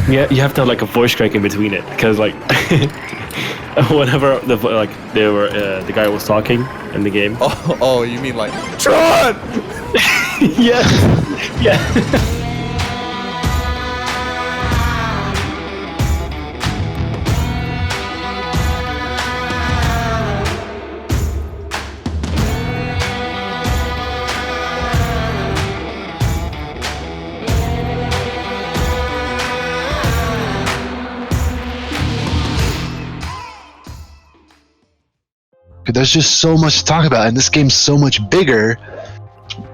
Yeah, you have to have like a voice crack in between it because like whenever the guy was talking in the game. Oh, you mean like Tron? Yeah. There's just so much to talk about, and this game's so much bigger.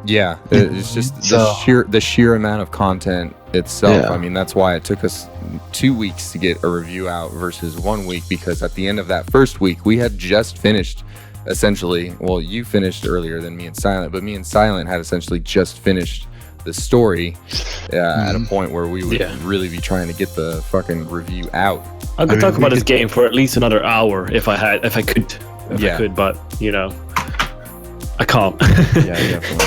Yeah, it's just the sheer amount of content itself. Yeah. I mean, that's why it took us 2 weeks to get a review out versus 1 week, because at the end of that first week, we had just finished essentially. Well, you finished earlier than me and Silent, but me and Silent had essentially just finished the story at a point where we would really be trying to get the fucking review out. I could talk about this game for at least another hour if I could. I could, but you know, I can't. Yeah, definitely.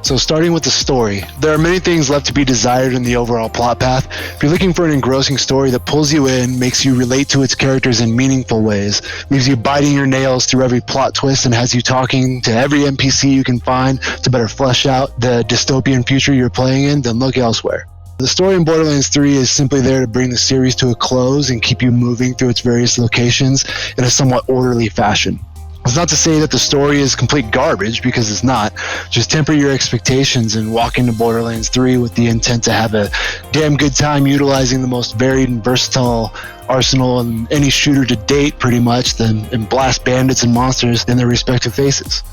So starting with the story, there are many things left to be desired in the overall plot path. If you're looking for an engrossing story that pulls you in, makes you relate to its characters in meaningful ways, leaves you biting your nails through every plot twist, and has you talking to every NPC you can find to better flesh out the dystopian future you're playing in, then look elsewhere. The story in Borderlands 3 is simply there to bring the series to a close and keep you moving through its various locations in a somewhat orderly fashion. It's not to say that the story is complete garbage, because it's not. Just temper your expectations and walk into Borderlands 3 with the intent to have a damn good time utilizing the most varied and versatile arsenal in any shooter to date, pretty much, and blast bandits and monsters in their respective faces.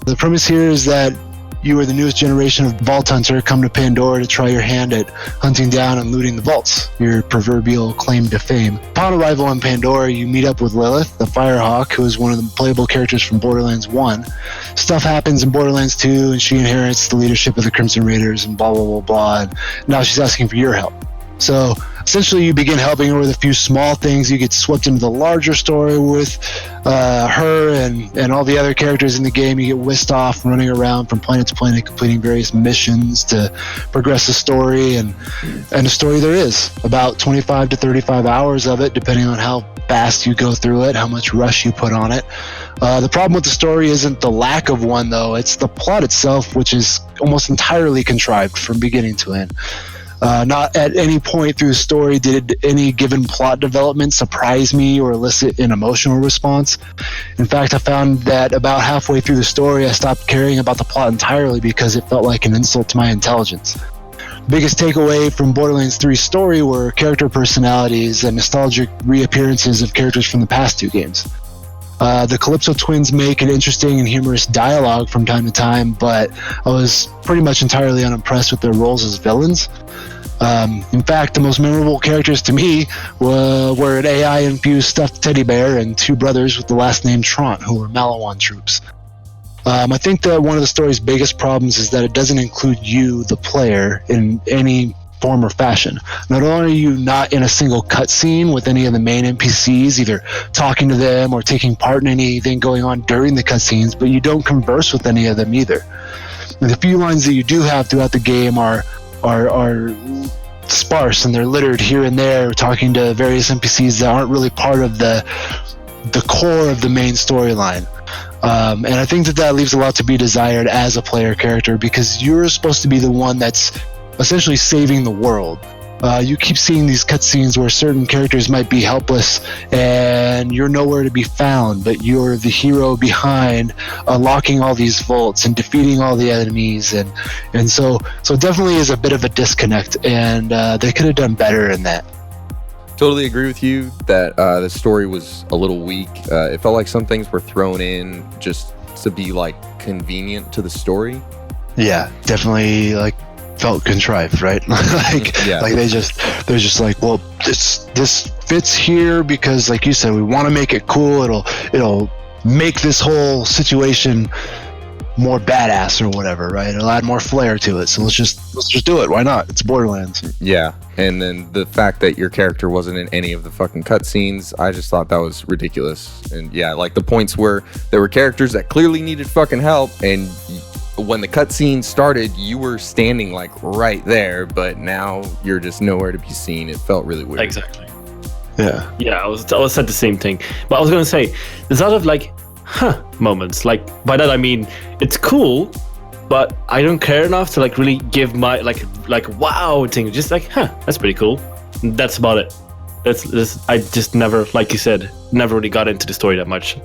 The premise here is that you are the newest generation of vault hunter come to Pandora to try your hand at hunting down and looting the vaults, your proverbial claim to fame. Upon arrival in Pandora, you meet up with Lilith, the Firehawk, who is one of the playable characters from Borderlands 1. Stuff happens in Borderlands 2, and she inherits the leadership of the Crimson Raiders and blah, blah, blah, blah, and now she's asking for your help. So essentially you begin helping her with a few small things. You get swept into the larger story with her and all the other characters in the game. You get whisked off running around from planet to planet, completing various missions to progress the story, and the story there is about 25 to 35 hours of it, depending on how fast you go through it, how much rush you put on it. The problem with the story isn't the lack of one, though. It's the plot itself, which is almost entirely contrived from beginning to end. Not at any point through the story did any given plot development surprise me or elicit an emotional response. In fact, I found that about halfway through the story, I stopped caring about the plot entirely because it felt like an insult to my intelligence. The biggest takeaway from Borderlands 3's story were character personalities and nostalgic reappearances of characters from the past two games. The Calypso twins make an interesting and humorous dialogue from time to time, but I was pretty much entirely unimpressed with their roles as villains. In fact, the most memorable characters to me were an AI-infused stuffed teddy bear and two brothers with the last name Tron, who were Malawan troops. I think that one of the story's biggest problems is that it doesn't include you, the player, in any form or fashion. Not only are you not in a single cutscene with any of the main NPCs, either talking to them or taking part in anything going on during the cutscenes, but you don't converse with any of them either. And the few lines that you do have throughout the game are sparse, and they're littered here and there, talking to various NPCs that aren't really part of the core of the main storyline. And I think that leaves a lot to be desired as a player character, because you're supposed to be the one that's essentially saving the world. You keep seeing these cutscenes where certain characters might be helpless and you're nowhere to be found, but you're the hero behind unlocking all these vaults and defeating all the enemies, and so it definitely is a bit of a disconnect, and they could have done better in that. Totally agree with you that the story was a little weak. It felt like some things were thrown in just to be like convenient to the story. Yeah, definitely felt contrived, right? like they're just like, well, this fits here because, like you said, we want to make it cool. It'll make this whole situation more badass or whatever, right? It'll add more flair to it. So let's just do it. Why not? It's Borderlands. Yeah, and then the fact that your character wasn't in any of the fucking cutscenes, I just thought that was ridiculous. And yeah, like the points where there were characters that clearly needed fucking help, and when the cutscene started, you were standing like right there, but now you're just nowhere to be seen. It felt really weird. Exactly. Yeah. I was said the same thing, but I was gonna say there's a lot of like moments. Like by that I mean it's cool, but I don't care enough to like really give my like wow thing. Just like that's pretty cool. That's about it. That's I just never, like you said, never really got into the story that much.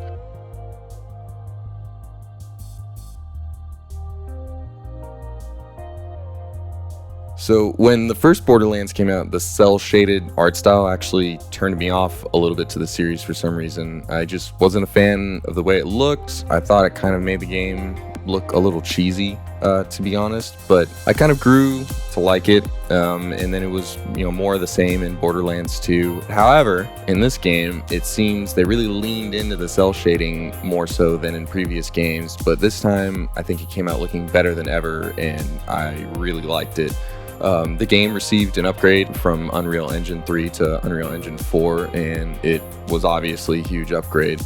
So when the first Borderlands came out, the cel-shaded art style actually turned me off a little bit to the series for some reason. I just wasn't a fan of the way it looked. I thought it kind of made the game look a little cheesy, to be honest. But I kind of grew to like it, and then it was more of the same in Borderlands 2. However, in this game, it seems they really leaned into the cel shading more so than in previous games. But this time, I think it came out looking better than ever, and I really liked it. The game received an upgrade from Unreal Engine 3 to Unreal Engine 4, and it was obviously a huge upgrade.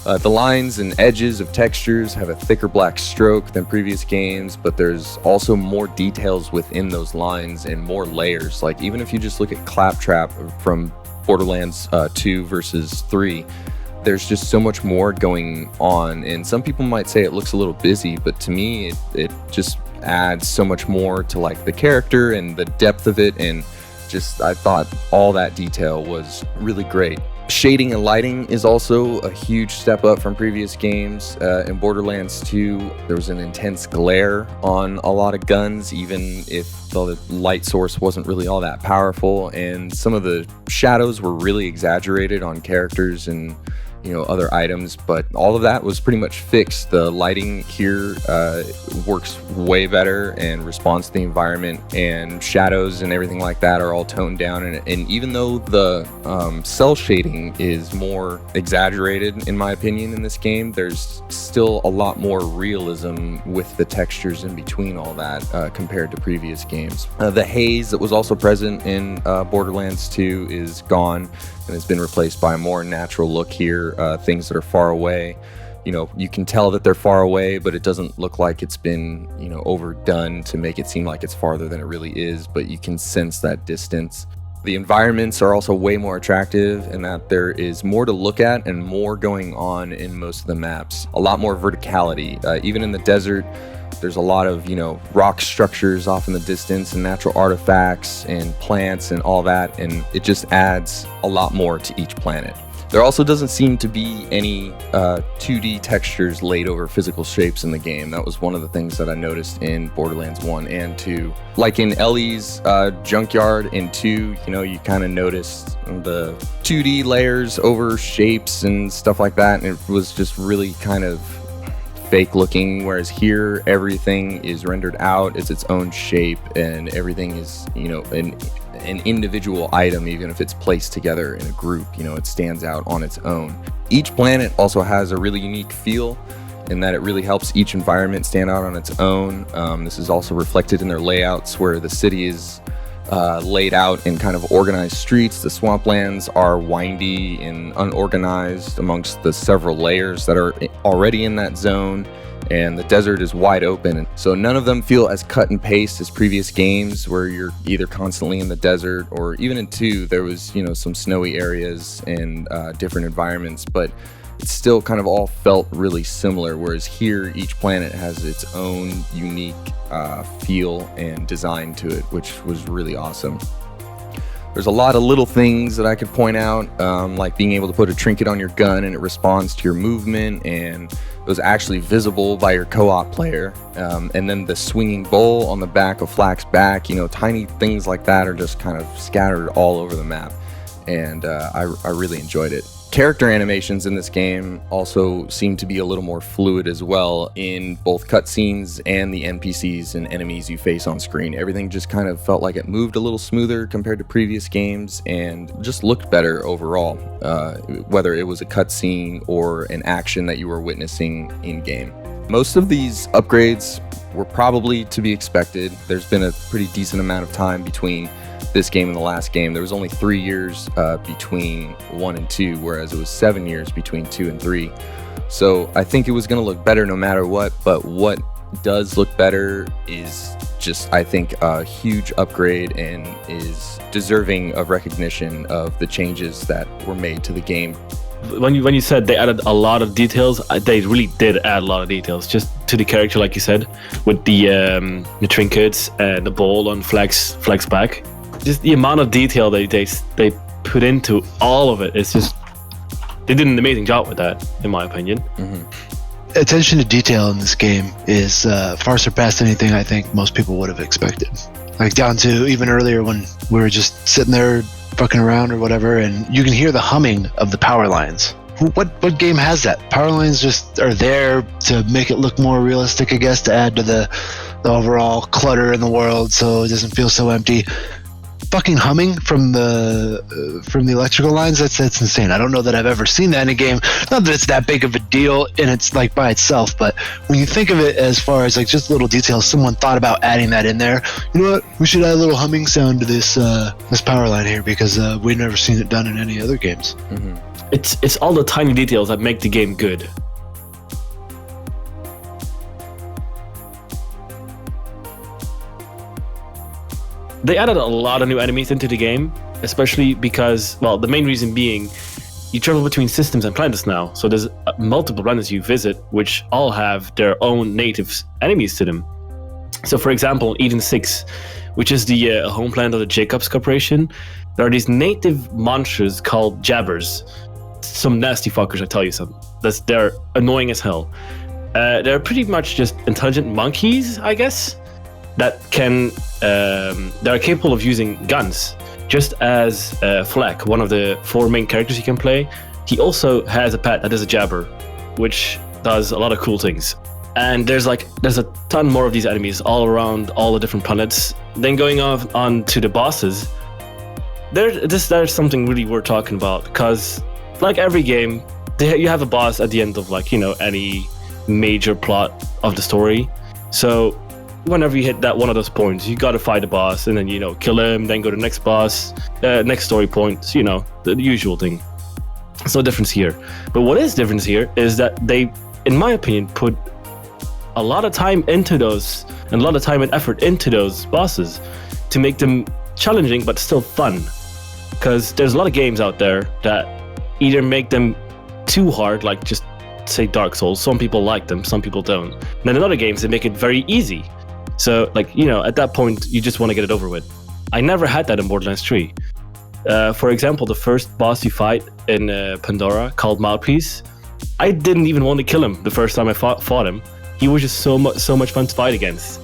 The lines and edges of textures have a thicker black stroke than previous games, but there's also more details within those lines and more layers. Like even if you just look at Claptrap from Borderlands 2 versus 3, there's just so much more going on, and some people might say it looks a little busy, but to me it just adds so much more to like the character and the depth of it, and just I thought all that detail was really great. Shading and lighting is also a huge step up from previous games. In Borderlands 2, there was an intense glare on a lot of guns, even if the light source wasn't really all that powerful, and some of the shadows were really exaggerated on characters and other items, but all of that was pretty much fixed. The lighting here works way better and responds to the environment, and shadows and everything like that are all toned down, and even though the cel shading is more exaggerated in my opinion in this game, there's still a lot more realism with the textures in between all that compared to previous games. The haze that was also present in Borderlands 2 is gone and has been replaced by a more natural look here. Things that are far away, you can tell that they're far away, but it doesn't look like it's been, overdone to make it seem like it's farther than it really is, but you can sense that distance. The environments are also way more attractive in that there is more to look at and more going on in most of the maps. A lot more verticality. Even in the desert, there's a lot of, rock structures off in the distance and natural artifacts and plants and all that, and it just adds a lot more to each planet. There also doesn't seem to be any 2D textures laid over physical shapes in the game. That was one of the things that I noticed in Borderlands 1 and 2. Like in Ellie's junkyard in 2, you kind of noticed the 2D layers over shapes and stuff like that, and it was just really kind of fake looking, whereas here everything is rendered out, it's its own shape, and everything is an individual item. Even if it's placed together in a group, it stands out on its own. Each planet also has a really unique feel in that it really helps each environment stand out on its own. This is also reflected in their layouts, where the city is laid out in kind of organized streets. The swamplands are windy and unorganized amongst the several layers that are already in that zone, and the desert is wide open. So none of them feel as cut and paste as previous games, where you're either constantly in the desert, or even in 2 there was some snowy areas and different environments, but it still kind of all felt really similar, whereas here each planet has its own unique feel and design to it, which was really awesome. There's a lot of little things that I could point out, like being able to put a trinket on your gun and it responds to your movement, and it was actually visible by your co-op player. And then the swinging bowl on the back of Flack's back, tiny things like that are just kind of scattered all over the map, and I really enjoyed it. Character animations in this game also seem to be a little more fluid as well in both cutscenes and the NPCs and enemies you face on screen. Everything just kind of felt like it moved a little smoother compared to previous games and just looked better overall, whether it was a cutscene or an action that you were witnessing in game. Most of these upgrades were probably to be expected. There's been a pretty decent amount of time between this game and the last game. There was only 3 years between 1 and 2, whereas it was 7 years between 2 and 3. So I think it was going to look better no matter what, but what does look better is just, I think, a huge upgrade and is deserving of recognition of the changes that were made to the game. When you said they added a lot of details, they really did add a lot of details just to the character, like you said, with the trinkets and the ball on Flex back. Just the amount of detail they put into all of it. It's just, they did an amazing job with that, in my opinion. Mm-hmm. Attention to detail in this game is far surpassed anything I think most people would have expected. Like down to even earlier when we were just sitting there fucking around or whatever, and you can hear the humming of the power lines. What game has that? Power lines just are there to make it look more realistic, I guess, to add to the overall clutter in the world so it doesn't feel so empty. Fucking humming from the electrical lines, that's insane. I don't know that I've ever seen that in a game. Not that it's that big of a deal and it's like by itself, but when you think of it as far as like just little details, someone thought about adding that in there. You know what, we should add a little humming sound to this power line here, because we've never seen it done in any other games. Mm-hmm. It's all the tiny details that make the game good. They added a lot of new enemies into the game, especially because, well, the main reason being you travel between systems and planets now. So there's multiple planets you visit, which all have their own native enemies to them. So, for example, Eden 6, which is the home planet of the Jacobs Corporation, there are these native monsters called jabbers. Some nasty fuckers, I tell you something. They're annoying as hell. They're pretty much just intelligent monkeys, I guess, that are capable of using guns, just as Fleck, one of the 4 main characters you can play. He also has a pet that is a jabber, which does a lot of cool things. And there's a ton more of these enemies all around all the different planets. Then going on to the bosses, there's something really worth talking about, because like every game, you have a boss at the end of any major plot of the story. So whenever you hit that one of those points, you gotta fight the boss and then kill him, then go to the next boss, next story point, the usual thing. There's no difference here. But what is different here is that they, in my opinion, put a lot of time into those, and a lot of time and effort into those bosses to make them challenging but still fun. Because there's a lot of games out there that either make them too hard, like just say Dark Souls. Some people like them, some people don't. And then in other games, they make it very easy. So, at that point, you just want to get it over with. I never had that in Borderlands 3. For example, the first boss you fight in Pandora, called Mouthpiece, I didn't even want to kill him the first time I fought him. He was just so much fun to fight against.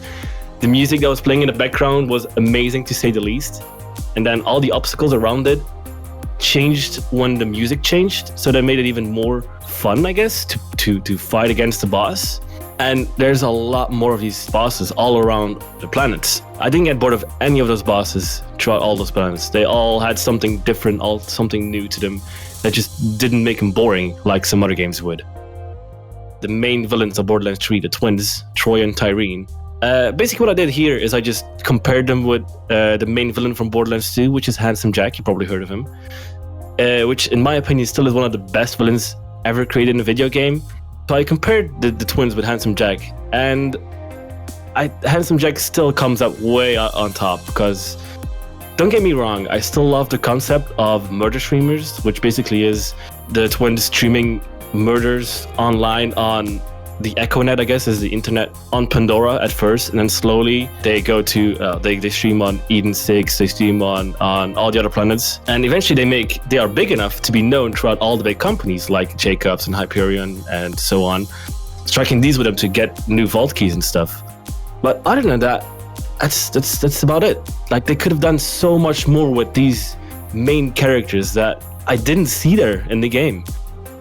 The music that was playing in the background was amazing, to say the least. And then all the obstacles around it changed when the music changed, so that made it even more fun, I guess, to fight against the boss. And there's a lot more of these bosses all around the planets. I didn't get bored of any of those bosses throughout all those planets. They all had something different, something new to them that just didn't make them boring like some other games would. The main villains of Borderlands 3, the twins, Troy and Tyreen. Basically what I did here is I just compared them with the main villain from Borderlands 2, which is Handsome Jack. You probably heard of him. Which in my opinion still is one of the best villains ever created in a video game. So I compared the twins with Handsome Jack, and Handsome Jack still comes out way on top, because don't get me wrong, I still love the concept of murder streamers, which basically is the twins streaming murders online on the EchoNet, I guess, is the internet on Pandora at first, and then slowly they go to they stream on Eden 6, they stream on all the other planets, and eventually they are big enough to be known throughout all the big companies like Jacobs and Hyperion and so on, striking deals with them to get new vault keys and stuff. But other than that, that's about it. Like, they could have done so much more with these main characters that I didn't see there in the game.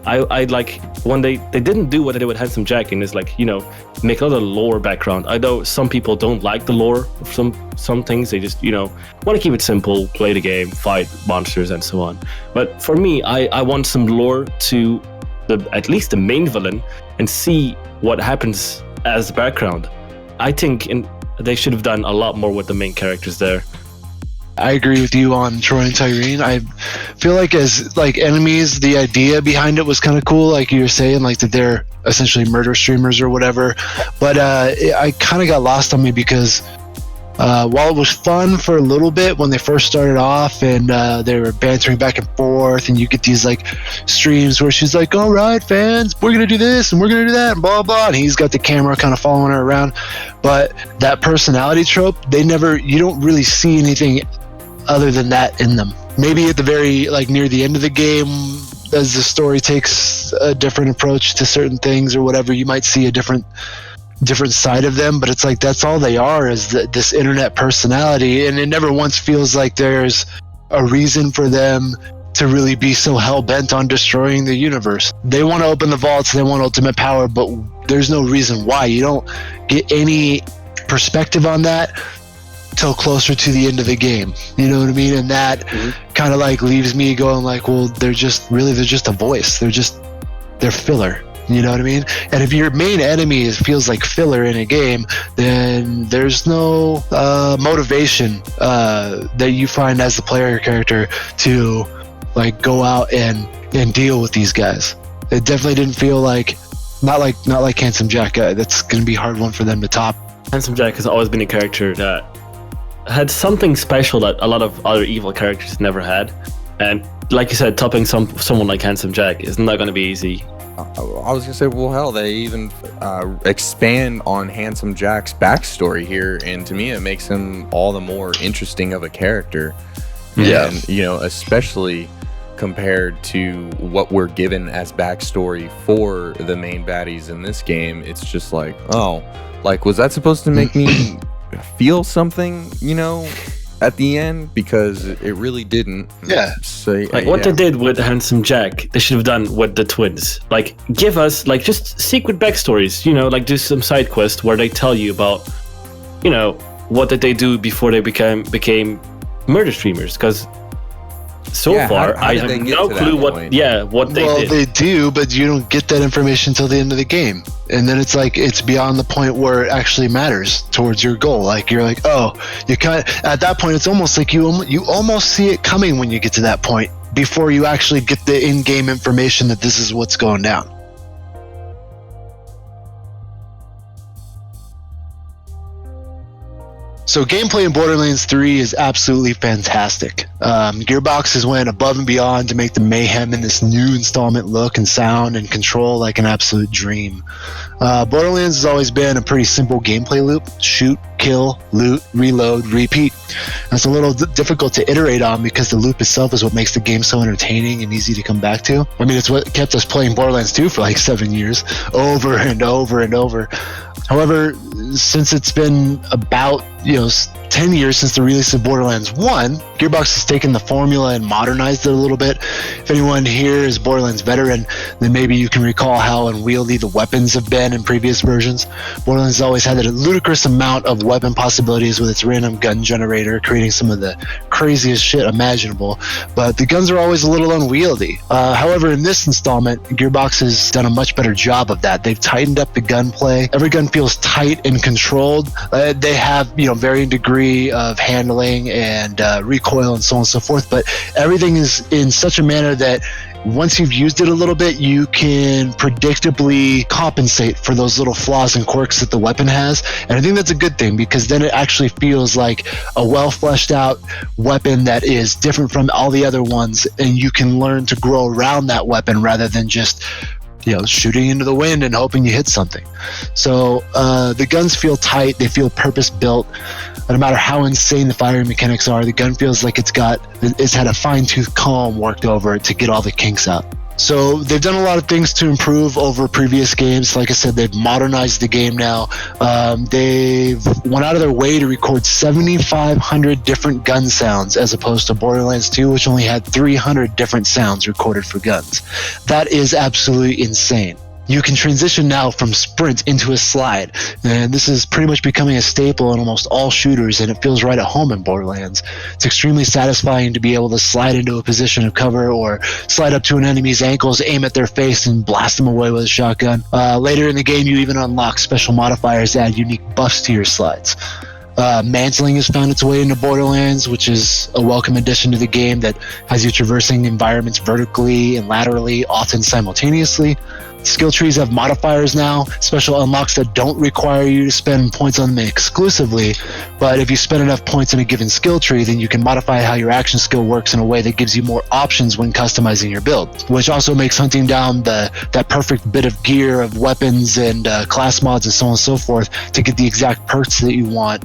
I like when they didn't do what they did with Handsome Jack, and is make a lot of lore background. I know some people don't like the lore of some things. They just want to keep it simple, play the game, fight monsters and so on. But for me, I want some lore to at least the main villain and see what happens as the background. I think they should have done a lot more with the main characters there. I agree with you on Troy and Tyrene. I feel like as like enemies, the idea behind it was kind of cool, like you were saying, like that they're essentially murder streamers or whatever. But I kind of got lost on me because while it was fun for a little bit when they first started off and they were bantering back and forth, and you get these like streams where she's like, all right, fans, we're going to do this and we're going to do that and blah, blah. And he's got the camera kind of following her around. But that personality trope, you don't really see anything other than that in them. Maybe at the very, like near the end of the game, as the story takes a different approach to certain things or whatever, you might see a different side of them, but it's like that's all they are, is this internet personality, and it never once feels like there's a reason for them to really be so hell-bent on destroying the universe. They want to open the vaults, they want ultimate power, but there's no reason why. You don't get any perspective on that till closer to the end of the game, you know what I mean? And that kind of like leaves me going like, well, they're just a voice, they're filler. You know what I mean? And if your main enemy feels like filler in a game, then there's no motivation that you find as the player character to like go out and deal with these guys. It definitely didn't feel like not like Handsome Jack. That's going to be a hard one for them to top. Handsome Jack has always been a character that had something special that a lot of other evil characters never had. And like you said, topping someone like Handsome Jack is not going to be easy. I was gonna say, well, hell, they even expand on Handsome Jack's backstory here, and to me, it makes him all the more interesting of a character. Yeah, and, you know, especially compared to what we're given as backstory for the main baddies in this game. It's just like, oh, like, was that supposed to make me feel something, you know, at the end? Because it really didn't. Yeah. So, like what they did with Handsome Jack, they should have done with the twins. Like, give us like just secret backstories, you know, like do some side quests where they tell you about, you know, what did they do before they became murder streamers. Because so far I have no clue what they did. Well, they do, but you don't get that information till the end of the game. And then it's like it's beyond the point where it actually matters towards your goal. Like you're like, oh, you kind of, at that point it's almost like you almost see it coming when you get to that point before you actually get the in-game information that this is what's going down. So gameplay in Borderlands 3 is absolutely fantastic. Gearbox has went above and beyond to make the mayhem in this new installment look and sound and control like an absolute dream. Borderlands has always been a pretty simple gameplay loop: shoot, kill, loot, reload, repeat. That's a little difficult to iterate on because the loop itself is what makes the game so entertaining and easy to come back to. I mean, it's what kept us playing Borderlands 2 for like 7 years, over and over and over. However, since it's been about 10 years since the release of Borderlands 1, Gearbox has taken the formula and modernized it a little bit. If anyone here is Borderlands veteran, then maybe you can recall how unwieldy the weapons have been in previous versions. Borderlands has always had a ludicrous amount of weapon possibilities with its random gun generator, creating some of the craziest shit imaginable, but the guns are always a little unwieldy. However, in this installment, Gearbox has done a much better job of that. They've tightened up the gunplay. Every gun feels tight and controlled. They have, varying degree of handling and recoil and so on and so forth, but everything is in such a manner that once you've used it a little bit, you can predictably compensate for those little flaws and quirks that the weapon has. And I think that's a good thing, because then it actually feels like a well fleshed out weapon that is different from all the other ones, and you can learn to grow around that weapon rather than just shooting into the wind and hoping you hit something. So the guns feel tight, they feel purpose built. No matter how insane the firing mechanics are, the gun feels like it's had a fine-tooth comb worked over it to get all the kinks out. So they've done a lot of things to improve over previous games. Like I said, they've modernized the game now. They've went out of their way to record 7,500 different gun sounds, as opposed to Borderlands 2, which only had 300 different sounds recorded for guns. That is absolutely insane. You can transition now from sprint into a slide, and this is pretty much becoming a staple in almost all shooters, and it feels right at home in Borderlands. It's extremely satisfying to be able to slide into a position of cover or slide up to an enemy's ankles, aim at their face, and blast them away with a shotgun. Later in the game, you even unlock special modifiers that add unique buffs to your slides. Mantling has found its way into Borderlands, which is a welcome addition to the game that has you traversing environments vertically and laterally, often simultaneously. Skill trees have modifiers now, special unlocks that don't require you to spend points on them exclusively, but if you spend enough points in a given skill tree, then you can modify how your action skill works in a way that gives you more options when customizing your build, which also makes hunting down that perfect bit of gear, of weapons and class mods and so on and so forth to get the exact perks that you want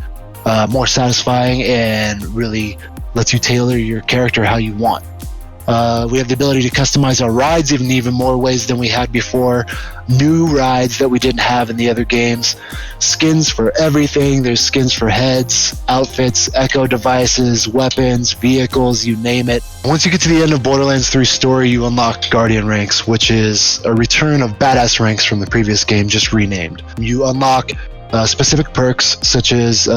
more satisfying and really lets you tailor your character how you want. We have the ability to customize our rides in even more ways than we had before. New rides that we didn't have in the other games. Skins for everything. There's skins for heads, outfits, echo devices, weapons, vehicles, you name it. Once you get to the end of Borderlands 3 story, you unlock Guardian ranks, which is a return of badass ranks from the previous game, just renamed. You unlock specific perks such as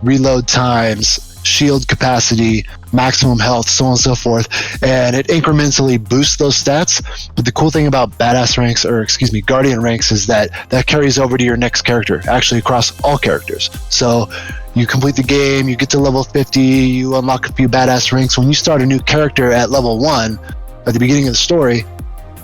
reload times, shield capacity, maximum health, so on and so forth, and it incrementally boosts those stats. But the cool thing about Guardian ranks is that carries over to your next character, actually across all characters. So you complete the game, you get to level 50, you unlock a few badass ranks. When you start a new character at level 1 at the beginning of the story,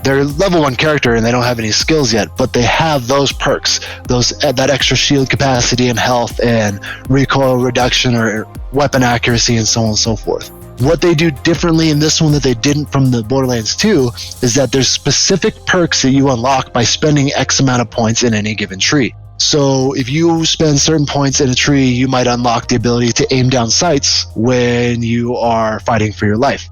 they're level 1 character and they don't have any skills yet, but they have those perks, that extra shield capacity and health and recoil reduction or weapon accuracy and so on and so forth. What they do differently in this one that they didn't from the Borderlands 2 is that there's specific perks that you unlock by spending X amount of points in any given tree. So if you spend certain points in a tree, you might unlock the ability to aim down sights when you are fighting for your life.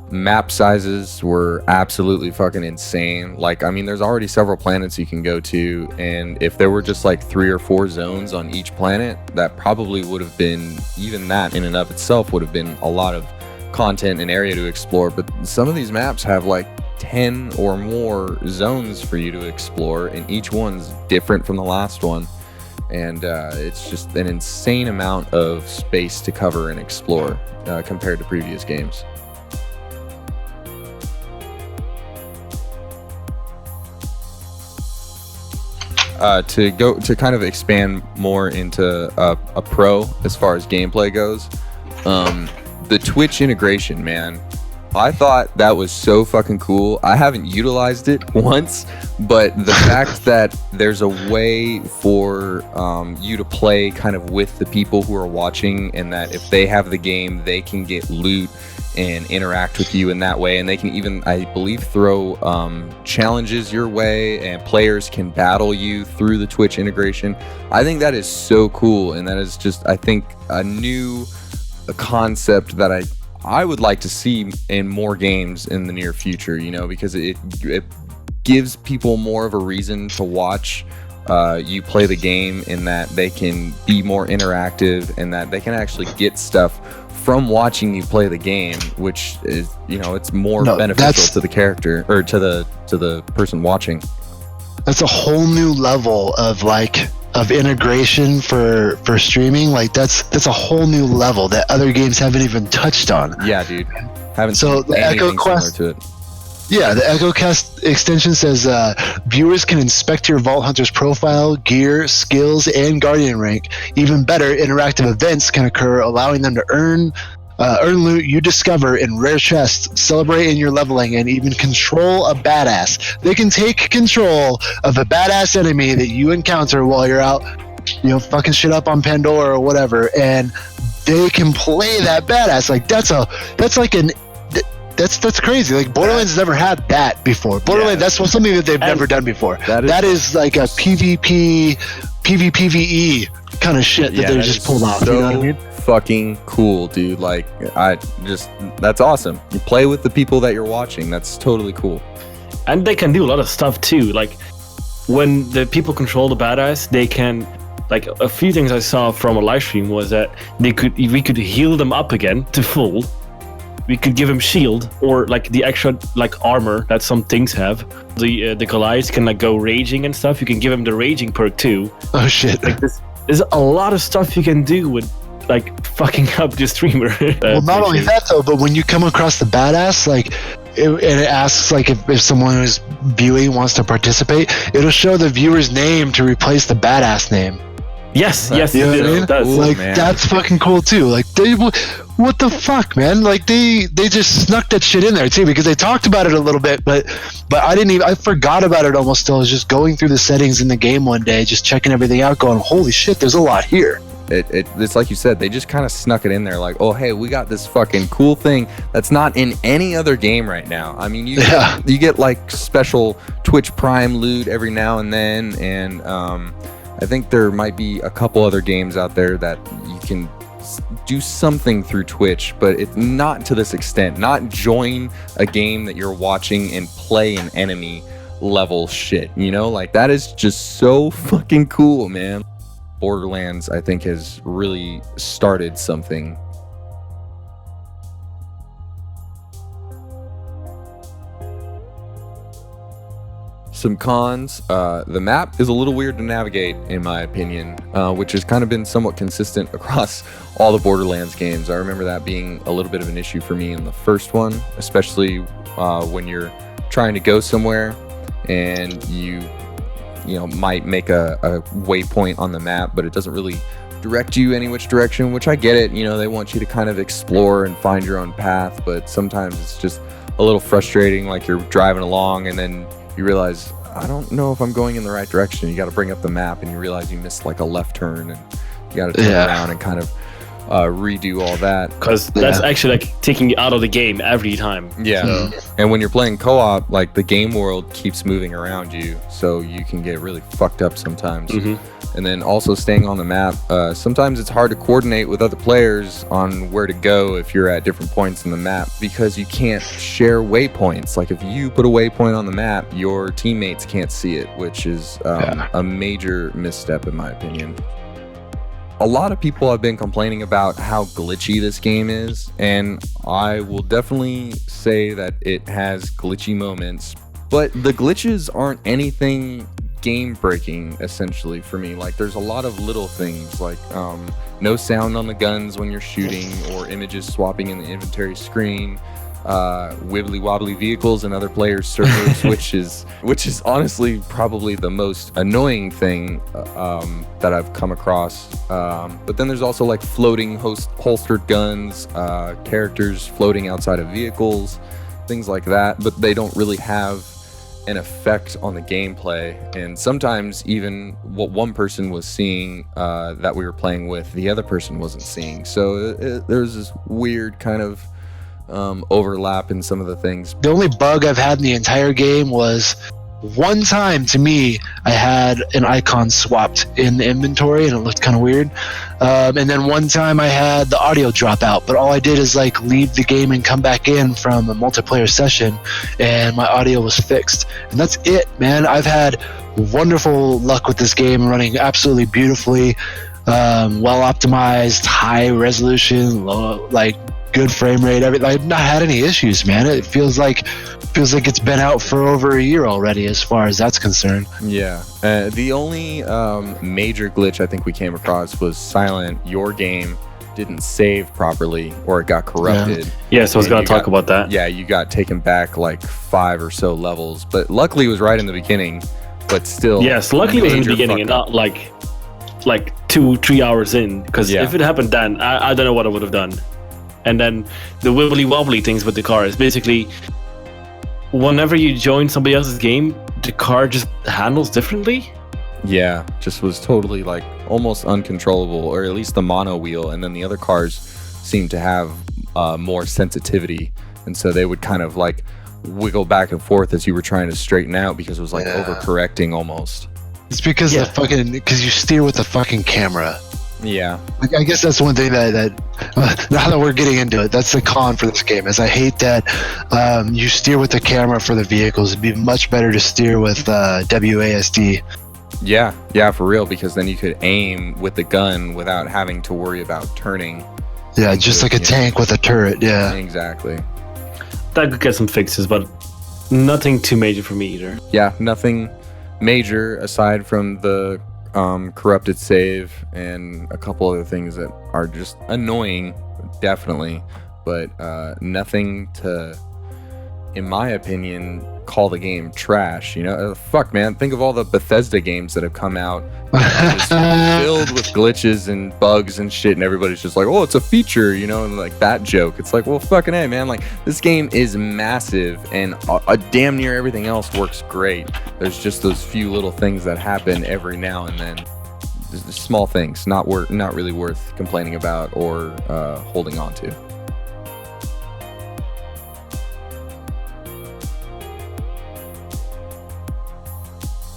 Map sizes were absolutely fucking insane. Like, I mean, there's already several planets you can go to, and if there were just like 3 or 4 zones on each planet, that probably would have been, even that in and of itself would have been a lot of content and area to explore. But some of these maps have like 10 or more zones for you to explore, and each one's different from the last one. And it's just an insane amount of space to cover and explore compared to previous games. To kind of expand more into a pro as far as gameplay goes, the Twitch integration, man, I thought that was so fucking cool. I haven't utilized it once, but the fact that there's a way for you to play kind of with the people who are watching, and that if they have the game, they can get loot and interact with you in that way, and they can even, I believe, throw challenges your way, and players can battle you through the Twitch integration. I think that is so cool, and that is just, I think, a new concept that I would like to see in more games in the near future, you know, because it gives people more of a reason to watch you play the game, in that they can be more interactive, and that they can actually get stuff from watching you play the game, which is, you know, it's more beneficial to the character, or to the person watching. That's a whole new level of integration for streaming. Like that's a whole new level that other games haven't even touched on. Yeah, dude. Haven't so seen the Echo anything Quest similar to it. Yeah, the Echo Quest extension says viewers can inspect your Vault Hunter's profile, gear, skills, and Guardian rank. Even better, interactive events can occur, allowing them to earn loot you discover in rare chests, celebrate in your leveling, and even control a badass. They can take control of a badass enemy that you encounter while you're out, you know, fucking shit up on Pandora or whatever, and they can play that badass. Like that's crazy. Like Borderlands has never had that before. Borderlands, that's something that they've never done before. That is like a PvPvE kind of shit that they just pulled off. So you know what I mean? Fucking cool, dude. Like, that's awesome. You play with the people that you're watching. That's totally cool. And they can do a lot of stuff too. Like when the people control the badass, they can, like, a few things I saw from a live stream was that we could heal them up again to full. we could give him shield or like the extra like armor that some things have. The Goliaths can like go raging and stuff. You can give him the raging perk too. Oh shit. Like there's a lot of stuff you can do with like fucking up the streamer. Well, not only that though, but when you come across the badass, like, and it asks like if someone who's viewing wants to participate, it'll show the viewer's name to replace the badass name. Yes, You know what I mean? it does. Ooh, Like, man. that's fucking cool too. Like, what the fuck, man? Like, they just snuck that shit in there too, because they talked about it a little bit, but I forgot about it almost till I was just going through the settings in the game one day, just checking everything out, going, holy shit, there's a lot here. It's like you said, they just kind of snuck it in there, like, oh hey, we got this fucking cool thing that's not in any other game right now. I mean, you get like special Twitch Prime loot every now and then, and I think there might be a couple other games out there that you can do something through Twitch, but it's not to this extent. Not join a game that you're watching and play an enemy level shit, you know? Like, that is just so fucking cool, man. Borderlands, I think, has really started something. Some cons. The map is a little weird to navigate, in my opinion, which has kind of been somewhat consistent across all the Borderlands games. I remember that being a little bit of an issue for me in the first one, especially when you're trying to go somewhere and you might make a waypoint on the map, but it doesn't really direct you any which direction, which I get it. They want you to kind of explore and find your own path, but sometimes it's just a little frustrating. Like, you're driving along and then you realize, I don't know if I'm going in the right direction. You got to bring up the map and you realize you missed like a left turn, and you got to turn around and kind of redo all that. Because that's actually like taking you out of the game every time. Yeah. And when you're playing co-op, like, the game world keeps moving around you, so you can get really fucked up sometimes. And then also staying on the map, sometimes it's hard to coordinate with other players on where to go if you're at different points in the map, because you can't share waypoints. Like, if you put a waypoint on the map, your teammates can't see it, which is a major misstep in my opinion. A lot of people have been complaining about how glitchy this game is, and I will definitely say that it has glitchy moments, but the glitches aren't anything game breaking essentially for me. Like, there's a lot of little things, like no sound on the guns when you're shooting, or images swapping in the inventory screen, wibbly wobbly vehicles in other players' servers, which is honestly probably the most annoying thing that I've come across. But then there's also like floating holstered guns, characters floating outside of vehicles, things like that, but they don't really have an effect on the gameplay. And sometimes even what one person was seeing that we were playing with, the other person wasn't seeing. So there's this weird kind of overlap in some of the things. The only bug I've had in the entire game was one time, to me, I had an icon swapped in the inventory and it looked kind of weird. And then one time I had the audio drop out, but all I did is like leave the game and come back in from a multiplayer session and my audio was fixed. And that's it, man. I've had wonderful luck with this game, running absolutely beautifully, well optimized, high resolution, low, like good frame rate, everything. I've not had any issues, man. It feels like it's been out for over a year already, as far as that's concerned. Yeah. The only major glitch I think we came across was Silent. Your game didn't save properly, or it got corrupted. Yeah, so I was going to talk about that. Yeah, you got taken back like 5 or so levels, but luckily it was right in the beginning. But still, yes, luckily it was in the major beginning and fuck up. not like 2-3 hours in. Because if it happened then, I don't know what I would have done. And then the wibbly wobbly things with the car is basically, whenever you join somebody else's game, the car just handles differently. Yeah, just was totally like almost uncontrollable, or at least the mono wheel. And then the other cars seemed to have more sensitivity, and so they would kind of like wiggle back and forth as you were trying to straighten out, because it was like overcorrecting almost. It's because because you steer with the fucking camera. Yeah. I guess that's one thing that now that we're getting into it, that's the con for this game, is I hate that you steer with the camera for the vehicles. It'd be much better to steer with WASD. Yeah, for real, because then you could aim with the gun without having to worry about turning. Yeah, just like a tank with a turret. Yeah, exactly. That could get some fixes, but nothing too major for me either. Yeah, nothing major aside from the corrupted save and a couple other things that are just annoying, definitely, but nothing to, in my opinion, call the game trash. You know, fuck, man, think of all the Bethesda games that have come out just filled with glitches and bugs and shit, and everybody's just like, oh, it's a feature, you know, and like that joke. It's like, well, fucking A, man, like this game is massive and damn near everything else works great. There's just those few little things that happen every now and then. Just small things, not really worth complaining about or holding on to.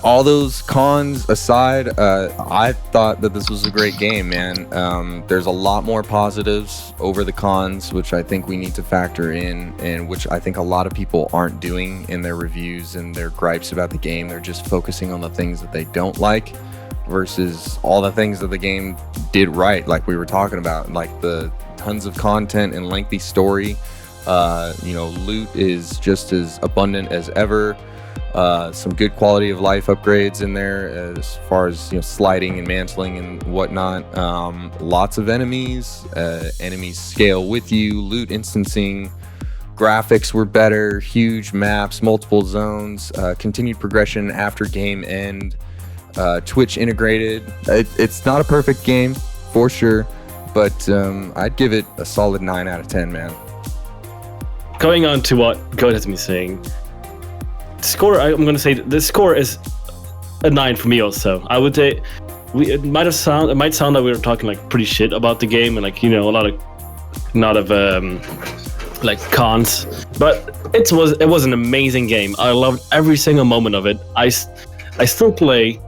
All those cons aside, I thought that this was a great game, man. There's a lot more positives over the cons, which I think we need to factor in, and which I think a lot of people aren't doing in their reviews and their gripes about the game. They're just focusing on the things that they don't like versus all the things that the game did right, like we were talking about, like the tons of content and lengthy story. Loot is just as abundant as ever. Some good quality of life upgrades in there as far as, sliding and mantling and whatnot. Lots of enemies. Enemies scale with you. Loot instancing. Graphics were better. Huge maps. Multiple zones. Continued progression after game end. Twitch integrated. It's not a perfect game for sure, but I'd give it a solid 9 out of 10, man. Going on to what God has been saying. Score, I'm going to say the score is a 9 for me also. I would say it might sound that we were talking like pretty shit about the game and like, a lot of like cons, but it was an amazing game. I loved every single moment of it. I still play,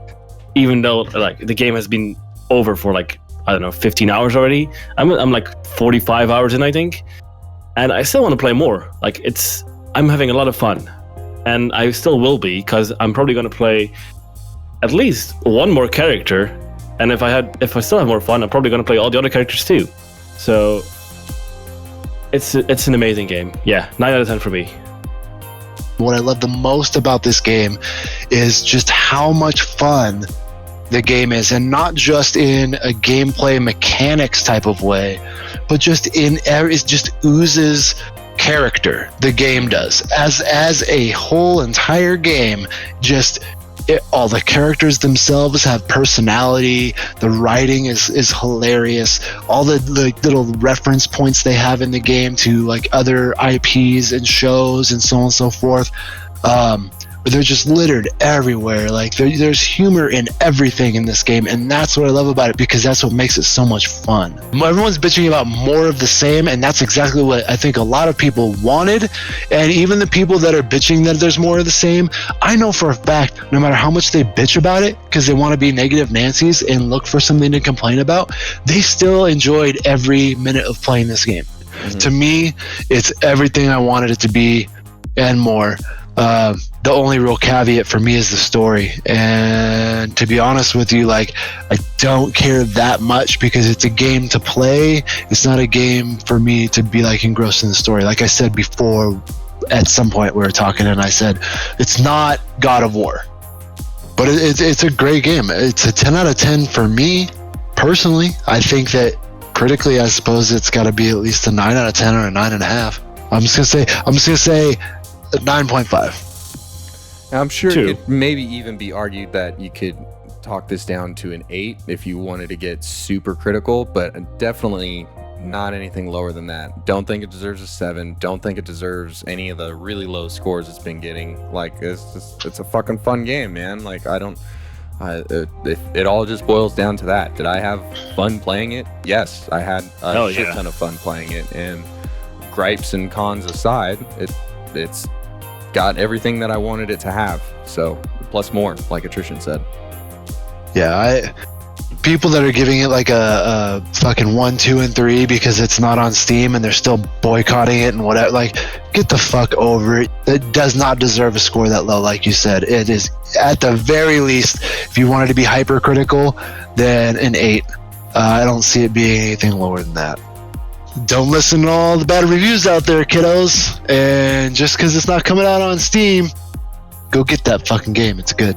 even though like the game has been over for like, I don't know, 15 hours already. I'm like 45 hours in, I think, and I still want to play more. Like I'm having a lot of fun. And I still will be, because I'm probably going to play at least one more character. And if I still have more fun, I'm probably going to play all the other characters too. So it's an amazing game. Yeah, 9 out of 10 for me. What I love the most about this game is just how much fun the game is, and not just in a gameplay mechanics type of way, but just it just oozes character. The game does as a whole entire game. All the characters themselves have personality. The writing is hilarious. All the little reference points they have in the game to like other IPs and shows and so on and so forth. They're just littered everywhere. Like there's humor in everything in this game, and that's what I love about it, because that's what makes it so much fun. Everyone's bitching about more of the same, and that's exactly what I think a lot of people wanted. And even the people that are bitching that there's more of the same, I know for a fact, no matter how much they bitch about it because they want to be negative Nancy's and look for something to complain about, they still enjoyed every minute of playing this game. Mm-hmm. To me, it's everything I wanted it to be and more. The only real caveat for me is the story, and to be honest with you, like, I don't care that much because it's a game to play. It's not a game for me to be like engrossed in the story. Like I said before, at some point we were talking and I said it's not God of War, but it's a great game. It's a 10 out of 10 for me personally. I think that critically, I suppose it's got to be at least a 9 out of 10 or a 9.5. I'm just gonna say 9.5. I'm sure it could maybe even be argued that you could talk this down to an 8 if you wanted to get super critical, but definitely not anything lower than that. Don't think it deserves a 7. Don't think it deserves any of the really low scores it's been getting. Like, it's a fucking fun game, man. Like, it all just boils down to that. Did I have fun playing it? Yes, I had a shit ton of fun playing it, and gripes and cons aside, it's got everything that I wanted it to have. So plus more, like Attrition said. Yeah, people that are giving it like a fucking 1, 2, and 3 because it's not on Steam and they're still boycotting it and whatever, like, get the fuck over it. It does not deserve a score that low, like you said. It is, at the very least, if you wanted to be hypercritical, then an 8. I don't see it being anything lower than that. don't listen to all the bad reviews out there, kiddos. And just because it's not coming out on Steam, go get that fucking game. It's good.